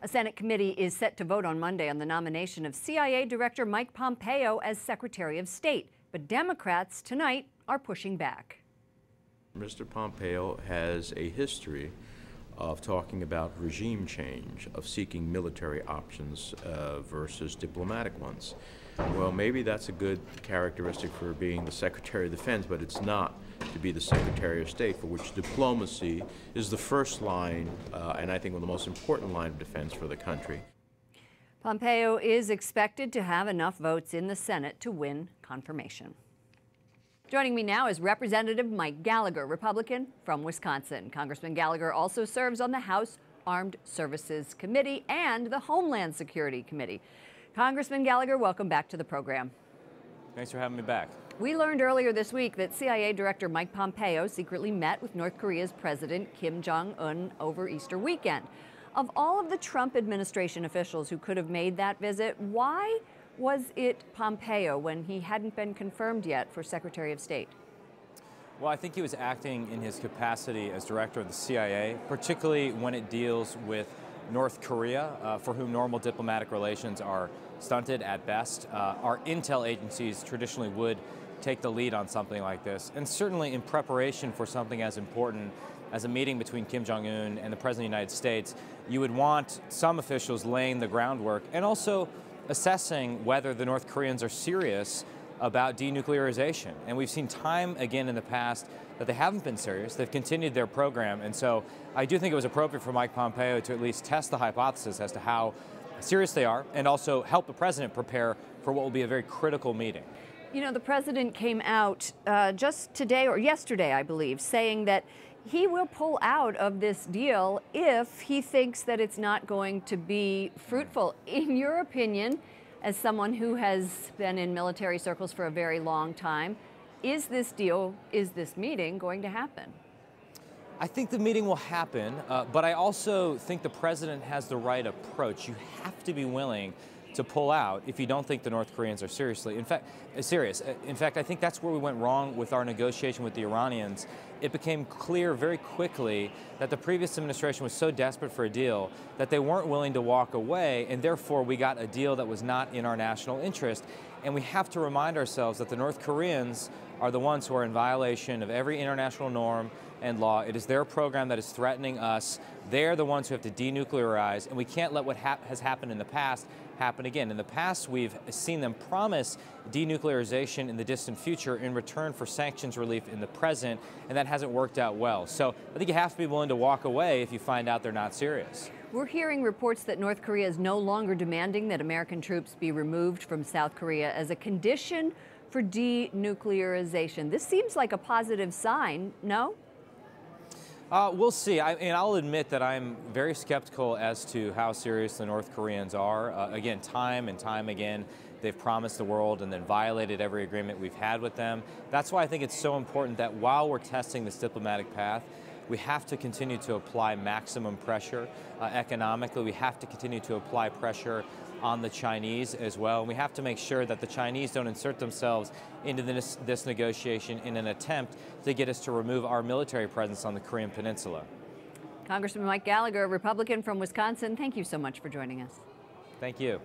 A Senate committee is set to vote on Monday on the nomination of CIA Director Mike Pompeo as Secretary of State. But Democrats tonight are pushing back. Mr. Pompeo has a history of talking about regime change, of seeking military options versus diplomatic ones. Well, maybe that's a good characteristic for being the Secretary of Defense, but it's not to be the Secretary of State, for which diplomacy is the first line, and I think one of the most important line of defense for the country. Pompeo is expected to have enough votes in the Senate to win confirmation. Joining me now is Representative Mike Gallagher, Republican from Wisconsin. Congressman Gallagher also serves on the House Armed Services Committee and the Homeland Security Committee. Congressman Gallagher, welcome back to the program. Thanks for having me back. We learned earlier this week that CIA Director Mike Pompeo secretly met with North Korea's President Kim Jong-un over Easter weekend. Of all of the Trump administration officials who could have made that visit, why was it Pompeo when he hadn't been confirmed yet for Secretary of State? Well, I think he was acting in his capacity as director of the CIA, particularly when it deals with North Korea, for whom normal diplomatic relations are stunted at best. Our intel agencies traditionally would take the lead on something like this, and certainly in preparation for something as important as a meeting between Kim Jong-un and the President of the United States, you would want some officials laying the groundwork and also assessing whether the North Koreans are serious about denuclearization. And we've seen time again in the past that they haven't been serious. They've continued their program. And so I do think it was appropriate for Mike Pompeo to at least test the hypothesis as to how serious they are and also help the president prepare for what will be a very critical meeting. You know, the president came out just today or yesterday, I believe, saying that he will pull out of this deal if he thinks that it's not going to be fruitful. In your opinion, as someone who has been in military circles for a very long time, is this deal, is this meeting going to happen? I think the meeting will happen, but I also think the president has the right approach. You have to be willing to pull out if you don't think the North Koreans are serious. In fact, I think that's where we went wrong with our negotiation with the Iranians. It became clear very quickly that the previous administration was so desperate for a deal that they weren't willing to walk away, and therefore we got a deal that was not in our national interest. And we have to remind ourselves that the North Koreans are the ones who are in violation of every international norm and law. It is their program that is threatening us. They're the ones who have to denuclearize, and we can't let what has happened in the past happen again. In the past, we've seen them promise denuclearization in the distant future in return for sanctions relief in the present, and that hasn't worked out well. So I think you have to be willing to walk away if you find out they're not serious. We're hearing reports that North Korea is no longer demanding that American troops be removed from South Korea as a condition for denuclearization. This seems like a positive sign, no? We'll see. And I'll admit that I'm very skeptical as to how serious the North Koreans are. Again, time and time again, they've promised the world and then violated every agreement we've had with them. That's why I think it's so important that while we're testing this diplomatic path, we have to continue to apply maximum pressure economically. We have to continue to apply pressure on the Chinese as well. And we have to make sure that the Chinese don't insert themselves into this negotiation in an attempt to get us to remove our military presence on the Korean Peninsula. Congressman Mike Gallagher, Republican from Wisconsin, thank you so much for joining us. Thank you.